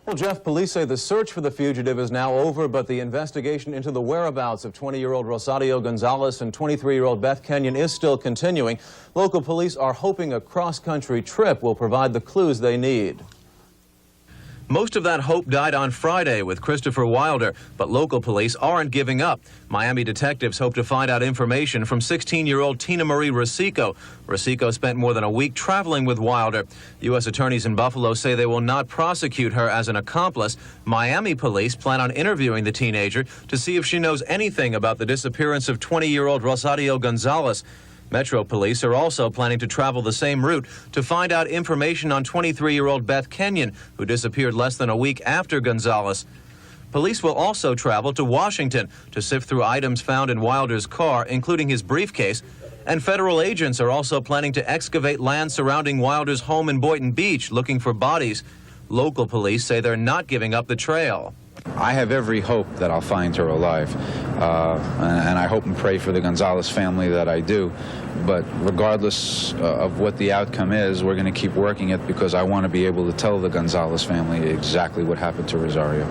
Well, Jeff, police say the search for the fugitive is now over, but the investigation into the whereabouts of 20-year-old Rosario Gonzalez and 23-year-old Beth Kenyon is still continuing. Local police are hoping a cross-country trip will provide the clues they need. Most of that hope died on Friday with Christopher Wilder, but local police aren't giving up. Miami detectives hope to find out information from 16-year-old Tina Marie Rosico. Rosico spent more than a week traveling with Wilder. U.S. attorneys in Buffalo say they will not prosecute her as an accomplice. Miami police plan on interviewing the teenager to see if she knows anything about the disappearance of 20-year-old Rosario Gonzalez. Metro police are also planning to travel the same route to find out information on 23-year-old Beth Kenyon, who disappeared less than a week after Gonzalez. Police will also travel to Washington to sift through items found in Wilder's car, including his briefcase. And federal agents are also planning to excavate land surrounding Wilder's home in Boynton Beach, looking for bodies. Local police say they're not giving up the trail. I have every hope that I'll find her alive, and I hope and pray for the Gonzalez family that I do. But regardless of what the outcome is, we're going to keep working it because I want to be able to tell the Gonzalez family exactly what happened to Rosario.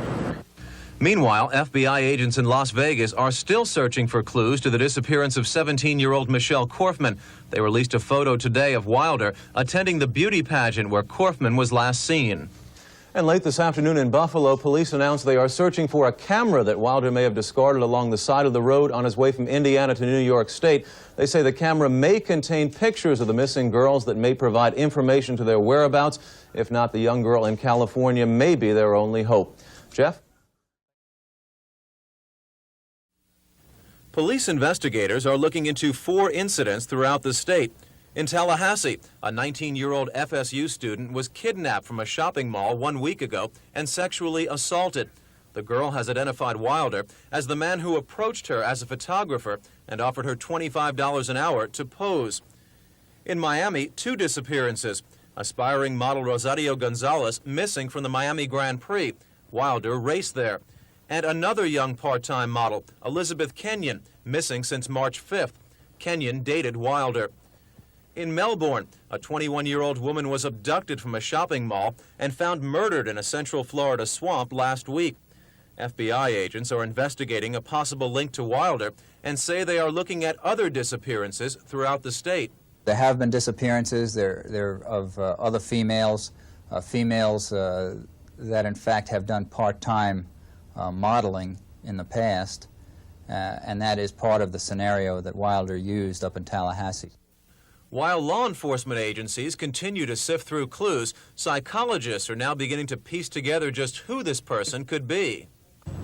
Meanwhile, FBI agents in Las Vegas are still searching for clues to the disappearance of 17-year-old Michelle Korfman. They released a photo today of Wilder attending the beauty pageant where Korfman was last seen. And late this afternoon in Buffalo, police announced they are searching for a camera that Wilder may have discarded along the side of the road on his way from Indiana to New York State. They say the camera may contain pictures of the missing girls that may provide information to their whereabouts. If not, the young girl in California may be their only hope. Jeff? Police investigators are looking into 4 incidents throughout the state. In Tallahassee, a 19-year-old FSU student was kidnapped from a shopping mall 1 week ago and sexually assaulted. The girl has identified Wilder as the man who approached her as a photographer and offered her $25 an hour to pose. In Miami, 2 disappearances. Aspiring model Rosario Gonzalez missing from the Miami Grand Prix. Wilder raced there. And another young part-time model, Elizabeth Kenyon, missing since March 5th. Kenyon dated Wilder. In Melbourne, a 21-year-old woman was abducted from a shopping mall and found murdered in a Central Florida swamp last week. FBI agents are investigating a possible link to Wilder and say they are looking at other disappearances throughout the state. There have been disappearances. They're of other females, that in fact have done part-time modeling in the past, and that is part of the scenario that Wilder used up in Tallahassee. While law enforcement agencies continue to sift through clues, psychologists are now beginning to piece together just who this person could be.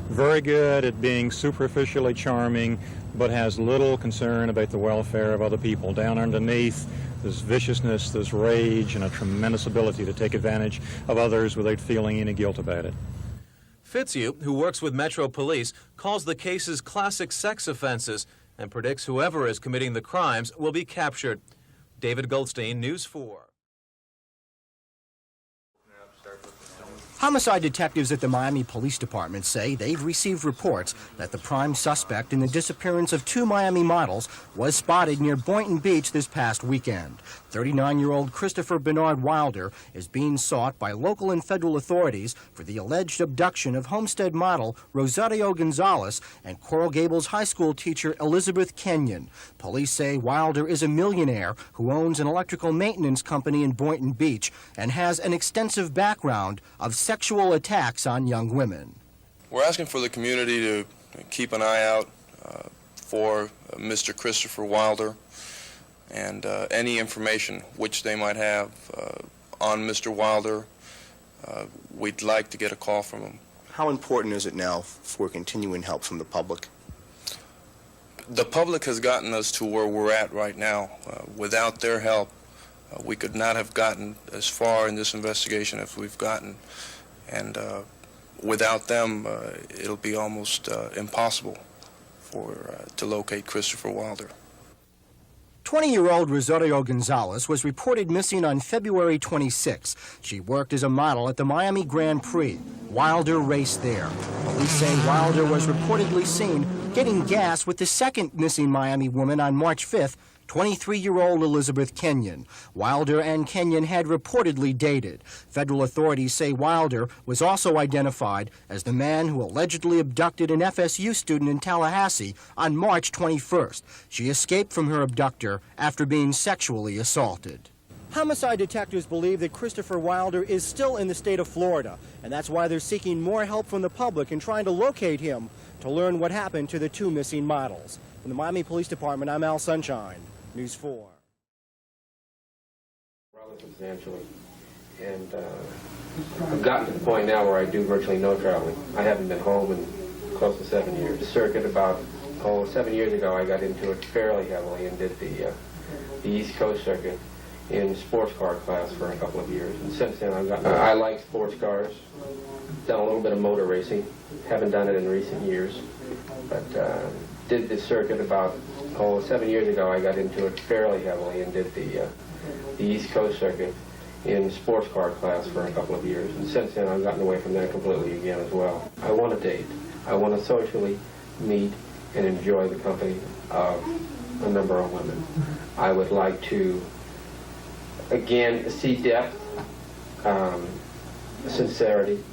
Very good at being superficially charming, but has little concern about the welfare of other people. Down underneath, there's viciousness, there's rage, and a tremendous ability to take advantage of others without feeling any guilt about it. Fitzhugh, who works with Metro Police, calls the cases classic sex offenses and predicts whoever is committing the crimes will be captured. David Goldstein, News 4. Homicide detectives at the Miami Police Department say they've received reports that the prime suspect in the disappearance of 2 Miami models was spotted near Boynton Beach this past weekend. 39-year-old Christopher Bernard Wilder is being sought by local and federal authorities for the alleged abduction of Homestead model Rosario Gonzalez and Coral Gables High School teacher Elizabeth Kenyon. Police say Wilder is a millionaire who owns an electrical maintenance company in Boynton Beach and has an extensive background of sexual attacks on young women. We're asking for the community to keep an eye out for Mr. Christopher Wilder and any information which they might have on Mr. Wilder. We'd like to get a call from him. How important is it now for continuing help from the public? The public has gotten us to where we're at right now. Without their help, we could not have gotten as far in this investigation as we've gotten. And without them, it'll be almost impossible to locate Christopher Wilder. 20-year-old Rosario Gonzalez was reported missing on February 26. She worked as a model at the Miami Grand Prix. Wilder raced there. Police say Wilder was reportedly seen getting gas with the second missing Miami woman on March 5th, 23-year-old Elizabeth Kenyon. Wilder and Kenyon had reportedly dated. Federal authorities say Wilder was also identified as the man who allegedly abducted an FSU student in Tallahassee on March 21st. She escaped from her abductor after being sexually assaulted. Homicide detectives believe that Christopher Wilder is still in the state of Florida, and that's why they're seeking more help from the public in trying to locate him to learn what happened to the two missing models. From the Miami Police Department, I'm Al Sunshine, News 4. Rather substantially, and I've gotten to the point now where I do virtually no traveling. I haven't been home in close to 7 years. The circuit about 7 years ago, I got into it fairly heavily and did the East Coast circuit in sports car class for a couple of years, and since then I like sports cars. Done a little bit of motor racing. Haven't done it in recent years, but did the circuit about 7 years ago. I got into it fairly heavily and did the East Coast circuit in sports car class for a couple of years, and since then I've gotten away from that completely again as well. I want to date. I want to socially meet and enjoy the company of a number of women. I would like to again see depth, sincerity,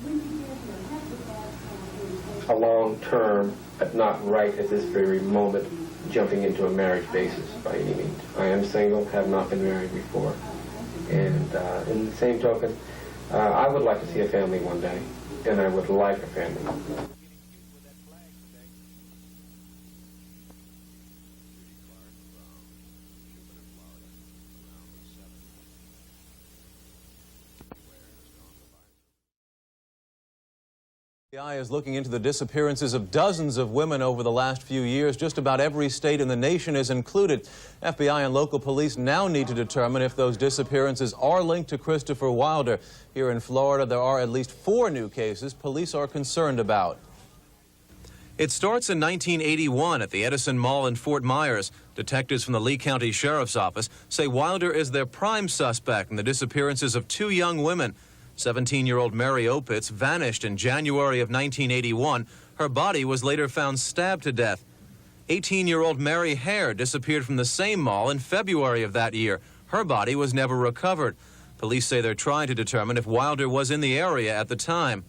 a long term, but not right at this very moment, jumping into a marriage basis by any means. I am single, have not been married before. And in the same token, I would like to see a family one day, and I would like a family. The FBI is looking into the disappearances of dozens of women over the last few years. Just about every state in the nation is included. FBI and local police now need to determine if those disappearances are linked to Christopher Wilder. Here in Florida, there are at least 4 new cases police are concerned about. It starts in 1981 at the Edison Mall in Fort Myers. Detectives from the Lee County Sheriff's Office say Wilder is their prime suspect in the disappearances of 2 young women. 17-year-old Mary Opitz vanished in January of 1981. Her body was later found stabbed to death. 18-year-old Mary Hare disappeared from the same mall in February of that year. Her body was never recovered. Police say they're trying to determine if Wilder was in the area at the time.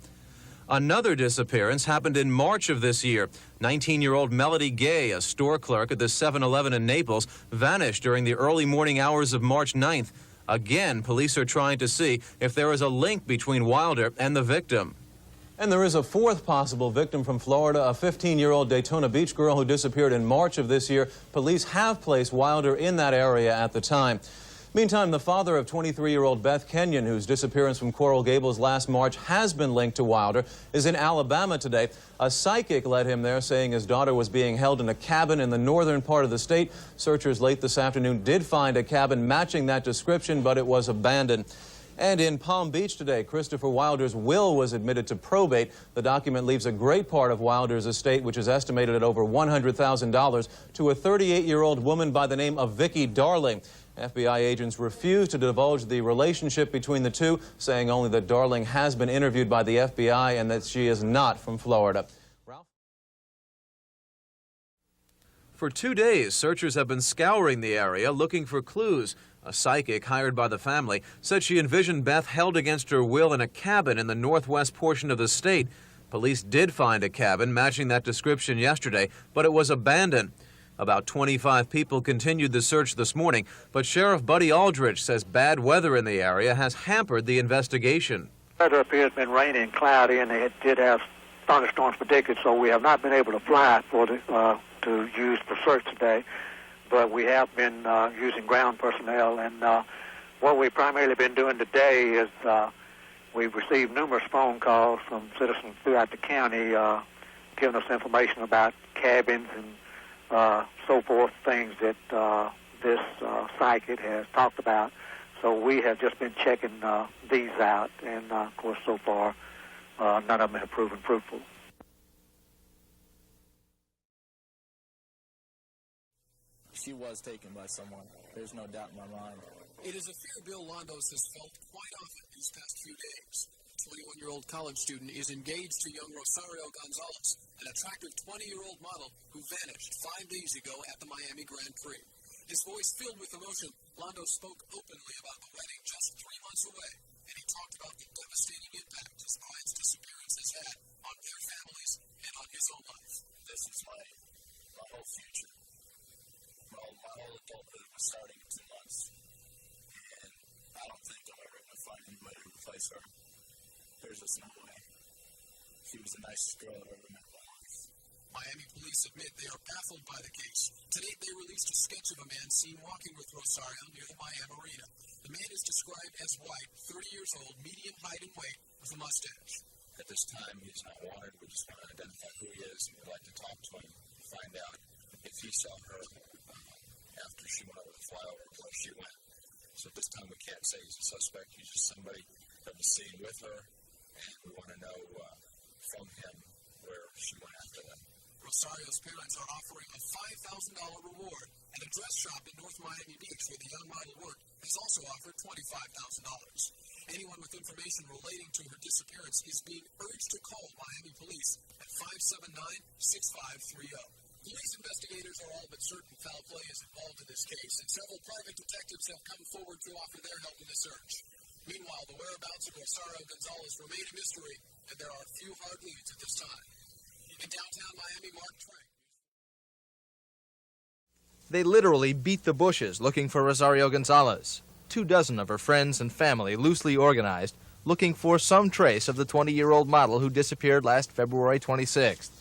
Another disappearance happened in March of this year. 19-year-old Melody Gay, a store clerk at the 7-Eleven in Naples, vanished during the early morning hours of March 9th. Again, police are trying to see if there is a link between Wilder and the victim. And there is a 4th possible victim from Florida, a 15-year-old Daytona Beach girl who disappeared in March of this year. Police have placed Wilder in that area at the time. Meantime, the father of 23-year-old Beth Kenyon, whose disappearance from Coral Gables last March has been linked to Wilder, is in Alabama today. A psychic led him there, saying his daughter was being held in a cabin in the northern part of the state. Searchers late this afternoon did find a cabin matching that description, but it was abandoned. And in Palm Beach today, Christopher Wilder's will was admitted to probate. The document leaves a great part of Wilder's estate, which is estimated at over $100,000, to a 38-year-old woman by the name of Vicki Darling. FBI agents refuse to divulge the relationship between the two, saying only that Darling has been interviewed by the FBI and that she is not from Florida. Ralph? For 2 days, searchers have been scouring the area looking for clues. A psychic hired by the family said she envisioned Beth held against her will in a cabin in the northwest portion of the state. Police did find a cabin matching that description yesterday, but it was abandoned. About 25 people continued the search this morning, but Sheriff Buddy Aldrich says bad weather in the area has hampered the investigation. Weather up here has been rainy and cloudy, and it did have thunderstorms predicted, so we have not been able to fly to use the search today. But we have been using ground personnel, and what we've primarily been doing today is we've received numerous phone calls from citizens throughout the county giving us information about cabins and so forth, things that this psychic has talked about. So we have just been checking these out, and of course, so far, none of them have proven fruitful. She was taken by someone. There's no doubt in my mind. It is a fear Bill Londos has felt quite often these past few days. 21-year-old college student is engaged to young Rosario Gonzalez, an attractive 20-year-old model who vanished 5 days ago at the Miami Grand Prix. His voice filled with emotion, Londo spoke openly about the wedding just 3 months away, and he talked about the devastating impact his bride's disappearance has had on their families and on his own life. This is my whole future. My whole adulthood was starting in 2 months, and I don't think I'm ever going to find anybody to replace her. There's just no way. She was the nicest girl I've ever met in my life. Miami police admit they are baffled by the case. Today they released a sketch of a man seen walking with Rosario near the Miami Arena. The man is described as white, 30 years old, medium height and weight, with a mustache. At this time, he's not wanted. We just want to identify who he is, and we'd like to talk to him, find out if he saw her after she went over the flyover or where she went. So at this time, we can't say he's a suspect. He's just somebody that was seen with her, and we want to know from him where she went after that. Rosario's parents are offering a $5,000 reward, and a dress shop in North Miami Beach where the young model worked has also offered $25,000. Anyone with information relating to her disappearance is being urged to call Miami Police at 579-6530. Police investigators are all but certain foul play is involved in this case, and several private detectives have come forward to offer their help in the search. Meanwhile, the whereabouts of Rosario Gonzalez remain a mystery, and there are few hard leads at this time. In downtown Miami, Mark Trank. They literally beat the bushes looking for Rosario Gonzalez. 24 of her friends and family loosely organized, looking for some trace of the 20-year-old model who disappeared last February 26th.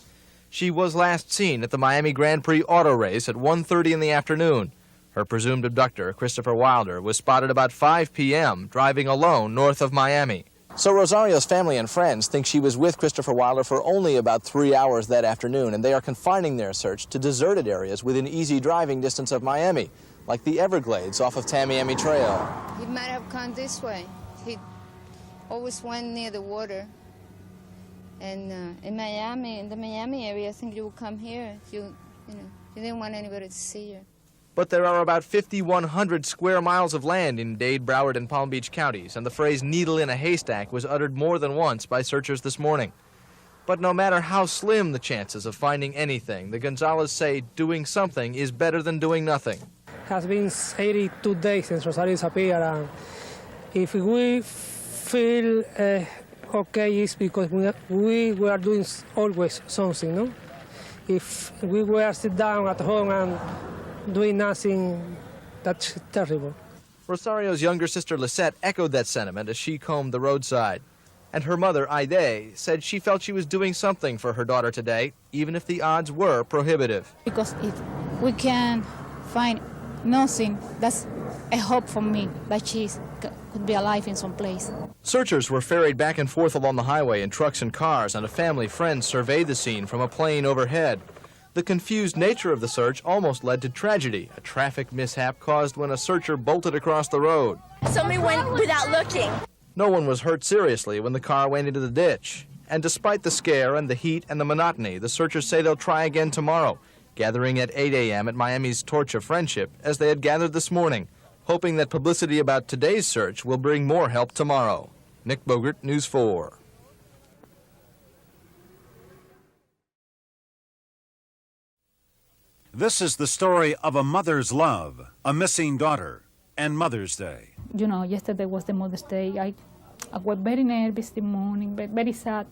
She was last seen at the Miami Grand Prix auto race at 1:30 in the afternoon. Her presumed abductor, Christopher Wilder, was spotted about 5 p.m. driving alone north of Miami. So Rosario's family and friends think she was with Christopher Wilder for only about 3 hours that afternoon, and they are confining their search to deserted areas within easy driving distance of Miami, like the Everglades off of Tamiami Trail. He might have come this way. He always went near the water. And in the Miami area, I think you would come here if you didn't want anybody to see you. But there are about 5,100 square miles of land in Dade, Broward, and Palm Beach counties, and the phrase needle in a haystack was uttered more than once by searchers this morning. But no matter how slim the chances of finding anything, the Gonzalez say doing something is better than doing nothing. It has been 82 days since Rosario disappeared, and if we feel okay, it's because we were doing always something, no? If we were sit down at home and doing nothing, that's terrible. Rosario's younger sister Lisette echoed that sentiment as she combed the roadside. And her mother, Aide, said she felt she was doing something for her daughter today, even if the odds were prohibitive. Because if we can find nothing, that's a hope for me that she could be alive in some place. Searchers were ferried back and forth along the highway in trucks and cars, and a family friend surveyed the scene from a plane overhead. The confused nature of the search almost led to tragedy. A traffic mishap caused when a searcher bolted across the road. Somebody went without looking. No one was hurt seriously when the car went into the ditch. And despite the scare and the heat and the monotony, the searchers say they'll try again tomorrow, gathering at 8 a.m. at Miami's Torch of Friendship, as they had gathered this morning, hoping that publicity about today's search will bring more help tomorrow. Nick Bogert, News 4. This is the story of a mother's love, a missing daughter, and Mother's Day. You know, yesterday was the Mother's Day. I was very nervous this morning, very sad.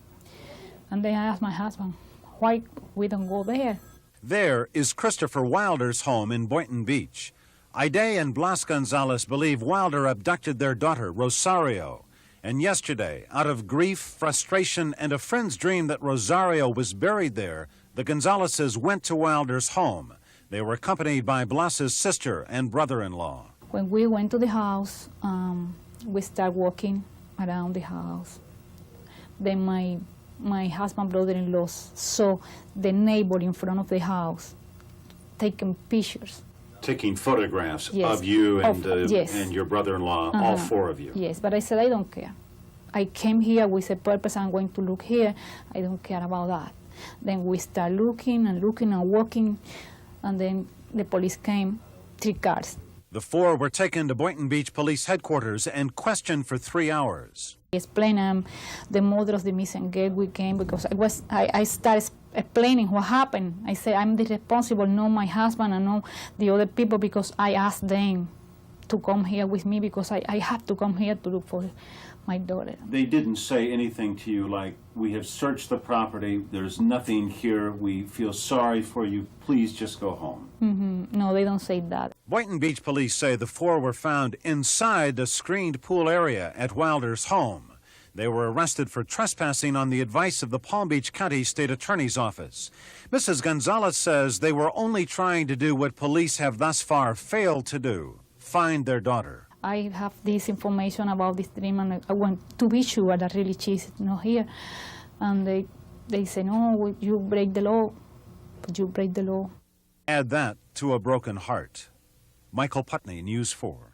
And then I asked my husband, why we don't go there? There is Christopher Wilder's home in Boynton Beach. Aide and Blas Gonzalez believe Wilder abducted their daughter, Rosario. And yesterday, out of grief, frustration, and a friend's dream that Rosario was buried there, the Gonzalezes went to Wilder's home. They were accompanied by Blas's sister and brother-in-law. When we went to the house, we started walking around the house. Then my husband, brother-in-law saw the neighbor in front of the house taking pictures. Taking photographs Yes. of you Yes. and your brother-in-law, all four of you. Yes, but I said, I don't care. I came here with a purpose. I'm going to look here. I don't care about that. Then we start looking and walking, and then the police came, 3 cars. The four were taken to Boynton Beach Police Headquarters and questioned for 3 hours. Explain the mother of the missing girl we came because I started explaining what happened. I said I'm the responsible, not my husband and not the other people, because I asked them to come here with me because I have to come here to look for my daughter. They didn't say anything to you like, we have searched the property, there's nothing here, we feel sorry for you, please just go home. No, they don't say that. Boynton Beach police say the four were found inside the screened pool area at Wilder's home. They were arrested for trespassing on the advice of the Palm Beach County State Attorney's Office. Mrs. Gonzalez says they were only trying to do what police have thus far failed to do, find their daughter. I have this information about this dream, and I want to be sure that really she's not here. And they say, no, you break the law, but you break the law. Add that to a broken heart. Michael Putney, News 4.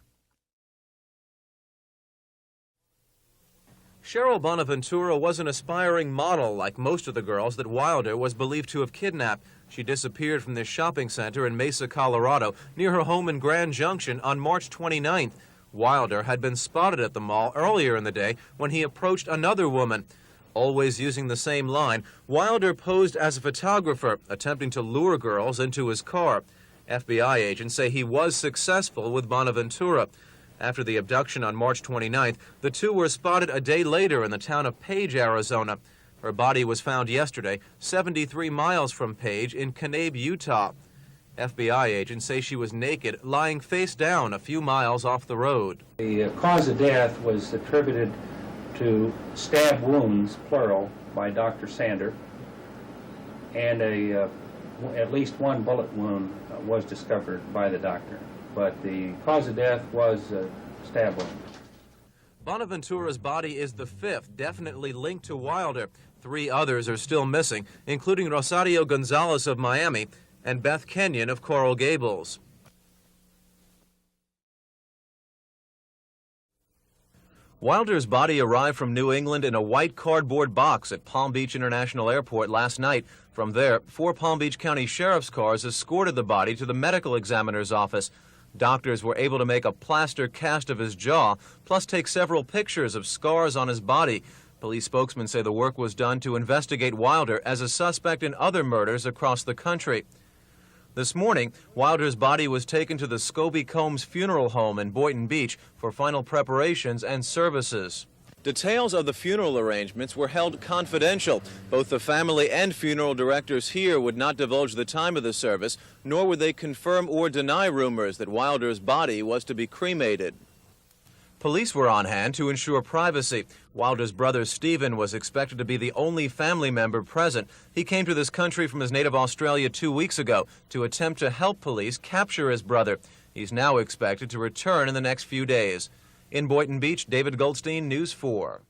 Cheryl Bonaventura was an aspiring model like most of the girls that Wilder was believed to have kidnapped. She disappeared from this shopping center in Mesa, Colorado, near her home in Grand Junction on March 29th. Wilder had been spotted at the mall earlier in the day when he approached another woman. Always using the same line, Wilder posed as a photographer, attempting to lure girls into his car. FBI agents say he was successful with Bonaventura. After the abduction on March 29th, the two were spotted a day later in the town of Page, Arizona. Her body was found yesterday, 73 miles from Page in Kanab, Utah. FBI agents say she was naked, lying face down a few miles off the road. The cause of death was attributed to stab wounds, plural, by Dr. Sander, and at least one bullet wound was discovered by the doctor. But the cause of death was a stab wound. Bonaventura's body is the fifth, definitely linked to Wilder. 3 others are still missing, including Rosario Gonzalez of Miami and Beth Kenyon of Coral Gables. Wilder's body arrived from New England in a white cardboard box at Palm Beach International Airport last night. From there, 4 Palm Beach County sheriff's cars escorted the body to the medical examiner's office. Doctors were able to make a plaster cast of his jaw, plus take several pictures of scars on his body. Police spokesmen say the work was done to investigate Wilder as a suspect in other murders across the country. This morning, Wilder's body was taken to the Scobie Combs Funeral Home in Boynton Beach for final preparations and services. Details of the funeral arrangements were held confidential. Both the family and funeral directors here would not divulge the time of the service, nor would they confirm or deny rumors that Wilder's body was to be cremated. Police were on hand to ensure privacy. Wilder's brother Stephen was expected to be the only family member present. He came to this country from his native Australia 2 weeks ago to attempt to help police capture his brother. He's now expected to return in the next few days. In Boynton Beach, David Goldstein, News 4.